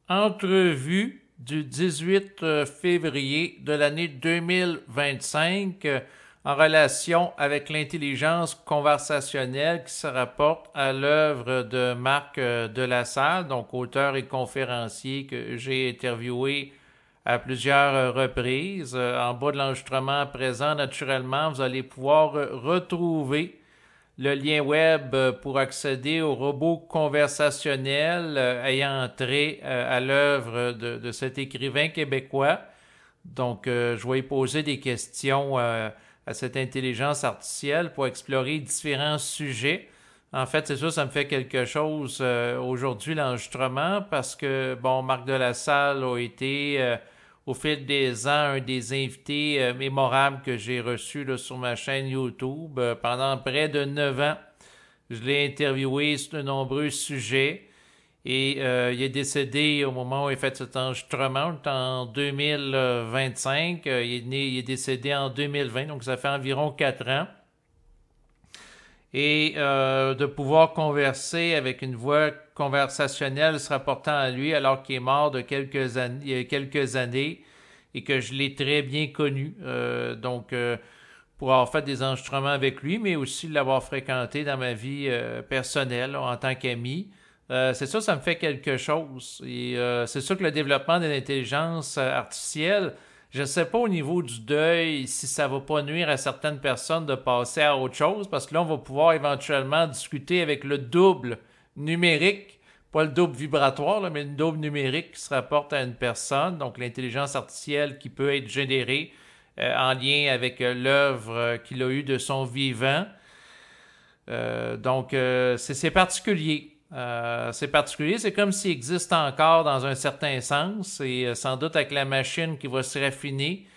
Entrevue du 18 février de l'année 2025 en relation avec l'intelligence conversationnelle qui se rapporte à l'œuvre de Marc Delassalle, donc auteur et conférencier que j'ai interviewé à plusieurs reprises. En bas de l'enregistrement présent, naturellement, vous allez pouvoir retrouver le lien web pour accéder au robot conversationnel ayant trait à l'œuvre de cet écrivain québécois. Donc, je vais y poser des questions à cette intelligence artificielle pour explorer différents sujets. En fait, c'est sûr, ça me fait quelque chose aujourd'hui, l'enregistrement, parce que, bon, Marc Delassalle a été au fil des ans, un des invités mémorables que j'ai reçus là, sur ma chaîne YouTube pendant près de 9 ans. Je l'ai interviewé sur de nombreux sujets et il est décédé au moment où il a fait cet enregistrement, en 2025. Il est décédé en 2020, donc ça fait environ 4 ans. Et de pouvoir converser avec une voix conversationnelle se rapportant à lui alors qu'il est mort il y a quelques années et que je l'ai très bien connu. Pour avoir fait des enregistrements avec lui, mais aussi l'avoir fréquenté dans ma vie personnelle là, en tant qu'ami. C'est ça, ça me fait quelque chose. Et c'est sûr que le développement de l'intelligence artificielle, je ne sais pas au niveau du deuil si ça va pas nuire à certaines personnes de passer à autre chose, parce que là, on va pouvoir éventuellement discuter avec le double numérique, pas le double vibratoire, là, mais le double numérique qui se rapporte à une personne, donc l'intelligence artificielle qui peut être générée en lien avec l'œuvre qu'il a eue de son vivant. C'est particulier. C'est particulier, c'est comme s'il existe encore dans un certain sens et sans doute avec la machine qui va se raffiner,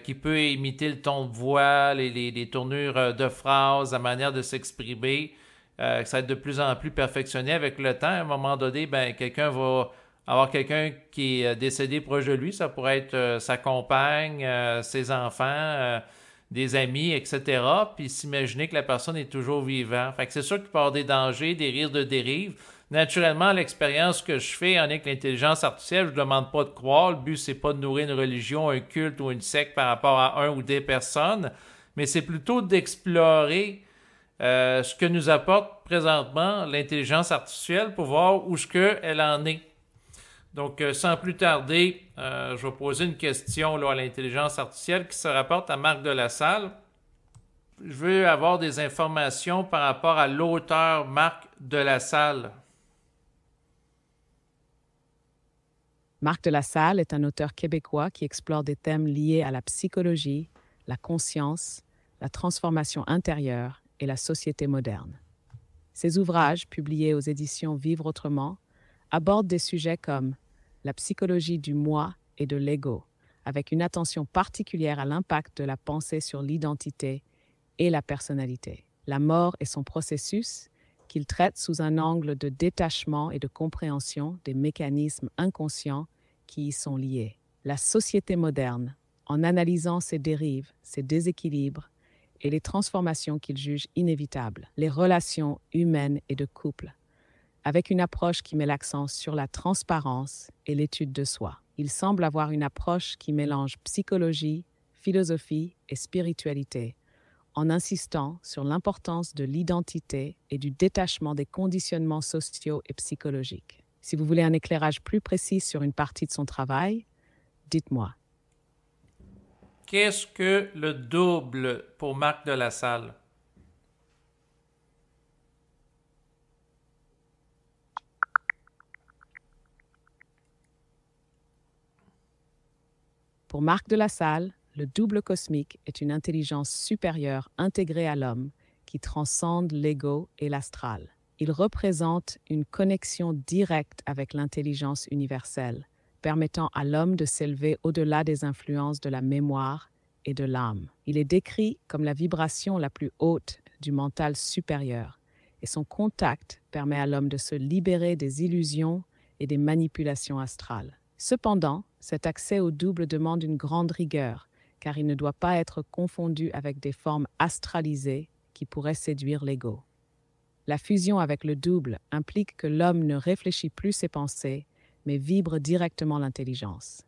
qui peut imiter le ton de voix, les tournures de phrases, la manière de s'exprimer, ça va être de plus en plus perfectionné avec le temps. À un moment donné, ben, quelqu'un va avoir quelqu'un qui est décédé proche de lui, ça pourrait être sa compagne, ses enfants, des amis, etc. Puis s'imaginer que la personne est toujours vivante. Fait que c'est sûr qu'il peut y avoir des dangers, des risques de dérive. Naturellement, l'expérience que je fais en avec l'intelligence artificielle, je ne demande pas de croire. Le but, c'est pas de nourrir une religion, un culte ou une secte par rapport à un ou des personnes, mais c'est plutôt d'explorer ce que nous apporte présentement l'intelligence artificielle pour voir où est-ce qu'elle en est. Donc, sans plus tarder, je vais poser une question là, à l'intelligence artificielle qui se rapporte à Marc Delassalle. Je veux avoir des informations par rapport à l'auteur Marc Delassalle. Marc Delassalle est un auteur québécois qui explore des thèmes liés à la psychologie, la conscience, la transformation intérieure et la société moderne. Ses ouvrages, publiés aux éditions Vivre autrement, abordent des sujets comme la psychologie du moi et de l'ego, avec une attention particulière à l'impact de la pensée sur l'identité et la personnalité, la mort et son processus, qu'il traite sous un angle de détachement et de compréhension des mécanismes inconscients qui y sont liés, la société moderne, en analysant ses dérives, ses déséquilibres et les transformations qu'il juge inévitables, les relations humaines et de couple, avec une approche qui met l'accent sur la transparence et l'étude de soi. Il semble avoir une approche qui mélange psychologie, philosophie et spiritualité, en insistant sur l'importance de l'identité et du détachement des conditionnements sociaux et psychologiques. Si vous voulez un éclairage plus précis sur une partie de son travail, dites-moi. Qu'est-ce que le double pour Marc Delassalle? Pour Marc Delassalle, le double cosmique est une intelligence supérieure intégrée à l'homme qui transcende l'ego et l'astral. Il représente une connexion directe avec l'intelligence universelle, permettant à l'homme de s'élever au-delà des influences de la mémoire et de l'âme. Il est décrit comme la vibration la plus haute du mental supérieur, et son contact permet à l'homme de se libérer des illusions et des manipulations astrales. Cependant, cet accès au double demande une grande rigueur, car il ne doit pas être confondu avec des formes astralisées qui pourraient séduire l'ego. La fusion avec le double implique que l'homme ne réfléchit plus ses pensées, mais vibre directement l'intelligence.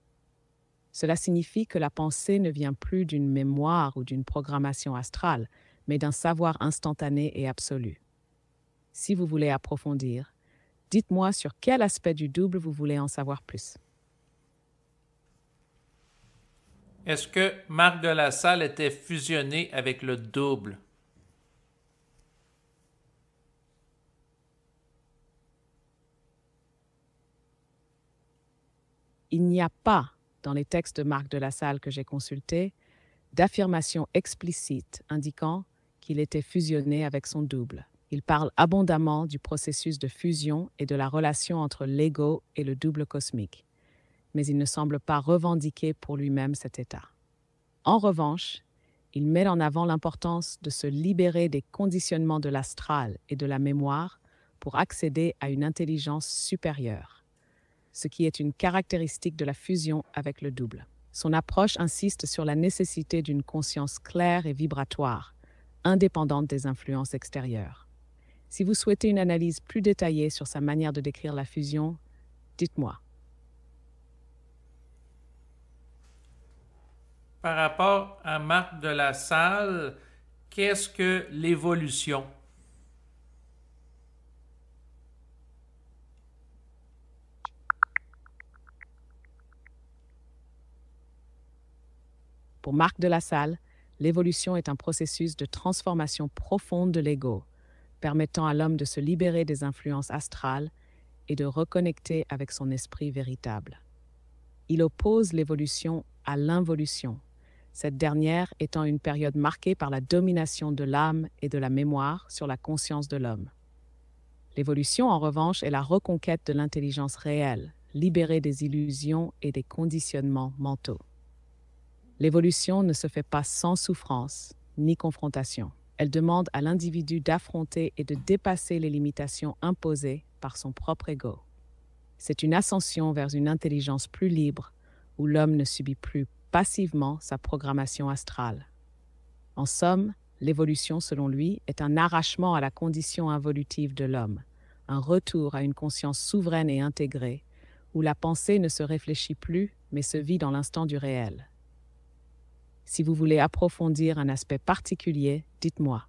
Cela signifie que la pensée ne vient plus d'une mémoire ou d'une programmation astrale, mais d'un savoir instantané et absolu. Si vous voulez approfondir, dites-moi sur quel aspect du double vous voulez en savoir plus. Est-ce que Marc de la Salle était fusionné avec le double? Il n'y a pas, dans les textes de Marc de la Salle que j'ai consultés, d'affirmation explicite indiquant qu'il était fusionné avec son double. Il parle abondamment du processus de fusion et de la relation entre l'ego et le double cosmique, mais il ne semble pas revendiquer pour lui-même cet état. En revanche, il met en avant l'importance de se libérer des conditionnements de l'astral et de la mémoire pour accéder à une intelligence supérieure, ce qui est une caractéristique de la fusion avec le double. Son approche insiste sur la nécessité d'une conscience claire et vibratoire, indépendante des influences extérieures. Si vous souhaitez une analyse plus détaillée sur sa manière de décrire la fusion, dites-moi. Par rapport à Marc de la Salle, qu'est-ce que l'évolution? Pour Marc de la Salle, l'évolution est un processus de transformation profonde de l'ego, permettant à l'homme de se libérer des influences astrales et de reconnecter avec son esprit véritable. Il oppose l'évolution à l'involution, cette dernière étant une période marquée par la domination de l'âme et de la mémoire sur la conscience de l'homme. L'évolution, en revanche, est la reconquête de l'intelligence réelle, libérée des illusions et des conditionnements mentaux. L'évolution ne se fait pas sans souffrance ni confrontation. Elle demande à l'individu d'affronter et de dépasser les limitations imposées par son propre ego. C'est une ascension vers une intelligence plus libre, où l'homme ne subit plus passivement sa programmation astrale. En somme, l'évolution, selon lui, est un arrachement à la condition involutive de l'homme, un retour à une conscience souveraine et intégrée, où la pensée ne se réfléchit plus, mais se vit dans l'instant du réel. Si vous voulez approfondir un aspect particulier, dites-moi.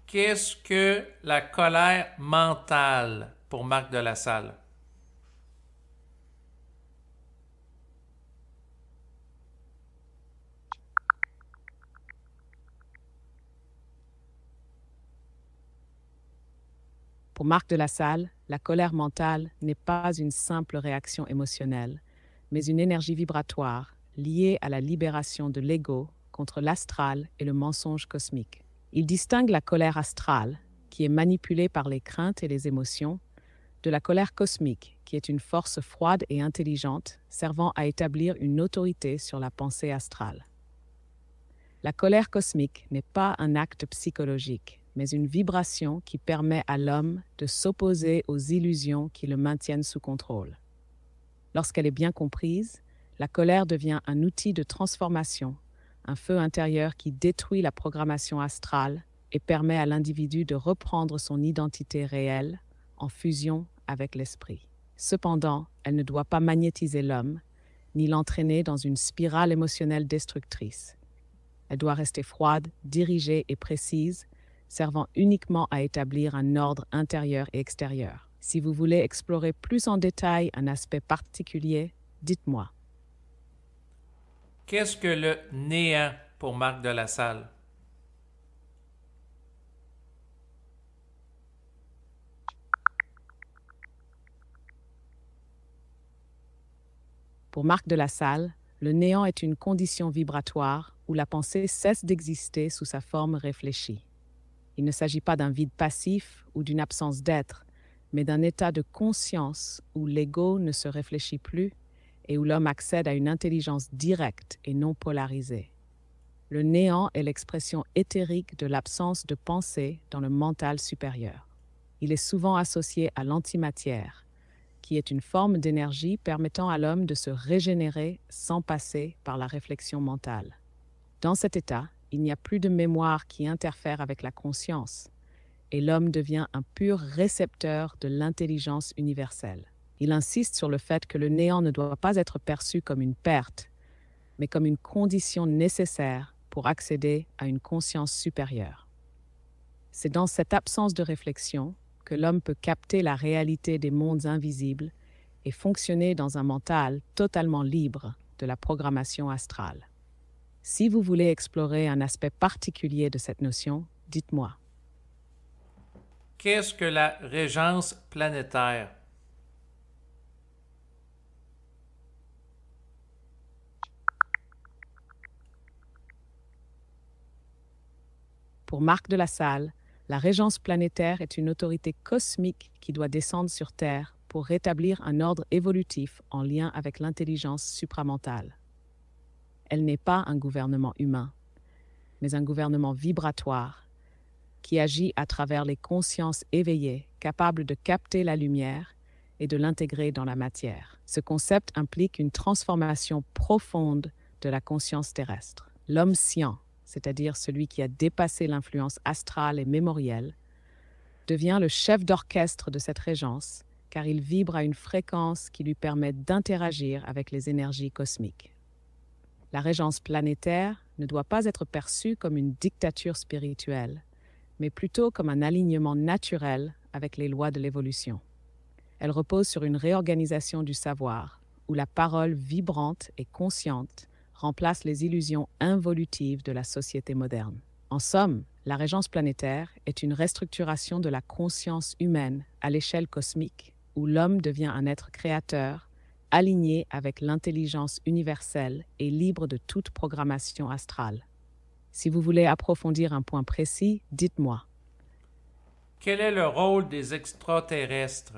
Qu'est-ce que la colère mentale pour Marc de la Salle? Pour Marc de la Salle, la colère mentale n'est pas une simple réaction émotionnelle, mais une énergie vibratoire liée à la libération de l'ego contre l'astral et le mensonge cosmique. Il distingue la colère astrale, qui est manipulée par les craintes et les émotions, de la colère cosmique, qui est une force froide et intelligente servant à établir une autorité sur la pensée astrale. La colère cosmique n'est pas un acte psychologique, mais une vibration qui permet à l'homme de s'opposer aux illusions qui le maintiennent sous contrôle. Lorsqu'elle est bien comprise, la colère devient un outil de transformation, un feu intérieur qui détruit la programmation astrale et permet à l'individu de reprendre son identité réelle en fusion avec l'esprit. Cependant, elle ne doit pas magnétiser l'homme, ni l'entraîner dans une spirale émotionnelle destructrice. Elle doit rester froide, dirigée et précise, servant uniquement à établir un ordre intérieur et extérieur. Si vous voulez explorer plus en détail un aspect particulier, dites-moi. Qu'est-ce que le néant pour Marc de la Salle? Pour Marc de la Salle, le néant est une condition vibratoire où la pensée cesse d'exister sous sa forme réfléchie. Il ne s'agit pas d'un vide passif ou d'une absence d'être, mais d'un état de conscience où l'ego ne se réfléchit plus et où l'homme accède à une intelligence directe et non polarisée. Le néant est l'expression éthérique de l'absence de pensée dans le mental supérieur. Il est souvent associé à l'antimatière, qui est une forme d'énergie permettant à l'homme de se régénérer sans passer par la réflexion mentale. Dans cet état, il n'y a plus de mémoire qui interfère avec la conscience, et l'homme devient un pur récepteur de l'intelligence universelle. Il insiste sur le fait que le néant ne doit pas être perçu comme une perte, mais comme une condition nécessaire pour accéder à une conscience supérieure. C'est dans cette absence de réflexion que l'homme peut capter la réalité des mondes invisibles et fonctionner dans un mental totalement libre de la programmation astrale. Si vous voulez explorer un aspect particulier de cette notion, dites-moi. Qu'est-ce que la régence planétaire? Pour Marc de la Salle, la régence planétaire est une autorité cosmique qui doit descendre sur Terre pour rétablir un ordre évolutif en lien avec l'intelligence supramentale. Elle n'est pas un gouvernement humain, mais un gouvernement vibratoire qui agit à travers les consciences éveillées capables de capter la lumière et de l'intégrer dans la matière. Ce concept implique une transformation profonde de la conscience terrestre. L'homme scient, c'est-à-dire celui qui a dépassé l'influence astrale et mémorielle, devient le chef d'orchestre de cette régence, car il vibre à une fréquence qui lui permet d'interagir avec les énergies cosmiques. La régence planétaire ne doit pas être perçue comme une dictature spirituelle, mais plutôt comme un alignement naturel avec les lois de l'évolution. Elle repose sur une réorganisation du savoir, où la parole vibrante et consciente remplace les illusions involutives de la société moderne. En somme, la régence planétaire est une restructuration de la conscience humaine à l'échelle cosmique, où l'homme devient un être créateur, aligné avec l'intelligence universelle et libre de toute programmation astrale. Si vous voulez approfondir un point précis, dites-moi. Quel est le rôle des extraterrestres?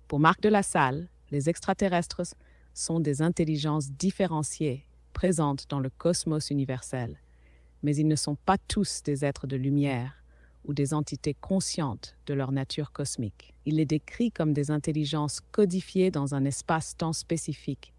Pour Marc de la Salle, les extraterrestres sont des intelligences différenciées présentes dans le cosmos universel, mais ils ne sont pas tous des êtres de lumière ou des entités conscientes de leur nature cosmique. Il les décrit comme des intelligences codifiées dans un espace-temps spécifique,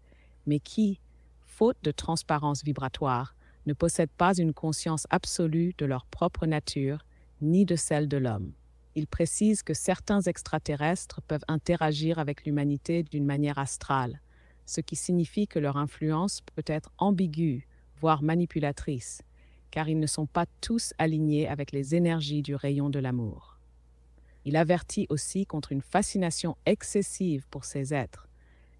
mais qui, faute de transparence vibratoire, ne possèdent pas une conscience absolue de leur propre nature ni de celle de l'homme. Il précise que certains extraterrestres peuvent interagir avec l'humanité d'une manière astrale, ce qui signifie que leur influence peut être ambiguë, voire manipulatrice, car ils ne sont pas tous alignés avec les énergies du rayon de l'amour. Il avertit aussi contre une fascination excessive pour ces êtres,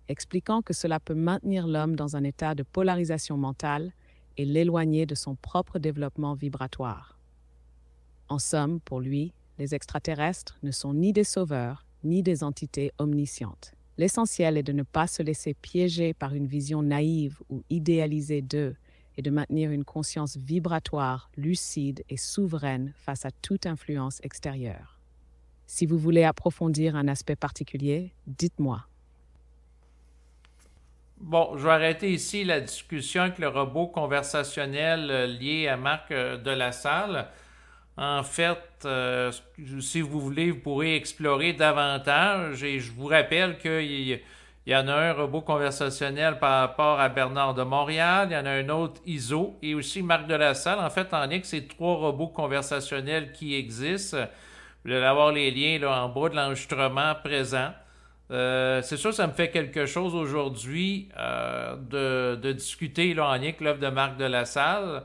expliquant que cela peut maintenir l'homme dans un état de polarisation mentale et l'éloigner de son propre développement vibratoire. En somme, pour lui, les extraterrestres ne sont ni des sauveurs, ni des entités omniscientes. L'essentiel est de ne pas se laisser piéger par une vision naïve ou idéalisée d'eux et de maintenir une conscience vibratoire, lucide et souveraine face à toute influence extérieure. Si vous voulez approfondir un aspect particulier, dites-moi. Bon, je vais arrêter ici la discussion avec le robot conversationnel lié à Marc de la Salle. En fait, si vous voulez, vous pourrez explorer davantage. Et je vous rappelle qu'il y en a un robot conversationnel par rapport à Bernard de Montréal, il y en a un autre ISO et aussi Marc de la Salle. En fait, en lien que ces trois robots conversationnels qui existent, vous allez avoir les liens là, en bas de l'enregistrement présent. C'est sûr, ça me fait quelque chose aujourd'hui de discuter là, en lien avec l'œuvre de Marc de la Salle.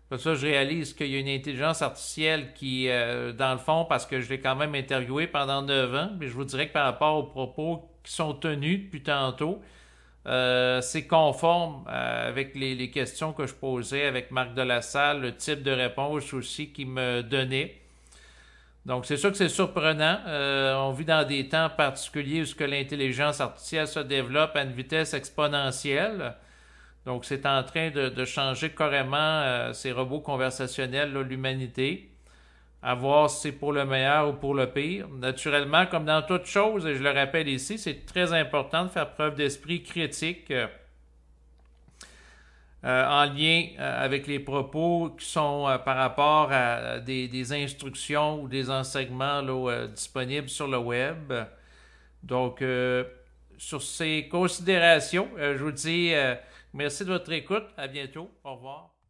Pour ça, je réalise qu'il y a une intelligence artificielle qui, dans le fond, parce que je l'ai quand même interviewé pendant 9 ans, mais je vous dirais que par rapport aux propos qui sont tenus depuis tantôt, c'est conforme avec les questions que je posais avec Marc de la Salle, le type de réponse aussi qu'il me donnait. Donc, c'est sûr que c'est surprenant. On vit dans des temps particuliers où que l'intelligence artificielle se développe à une vitesse exponentielle. Donc, c'est en train de changer carrément ces robots conversationnels, là, l'humanité. À voir si c'est pour le meilleur ou pour le pire. Naturellement, comme dans toute chose, et je le rappelle ici, c'est très important de faire preuve d'esprit critique en lien avec les propos qui sont par rapport à des instructions ou des enseignements là, disponibles sur le web. Donc, sur ces considérations, je vous dis merci de votre écoute. À bientôt. Au revoir.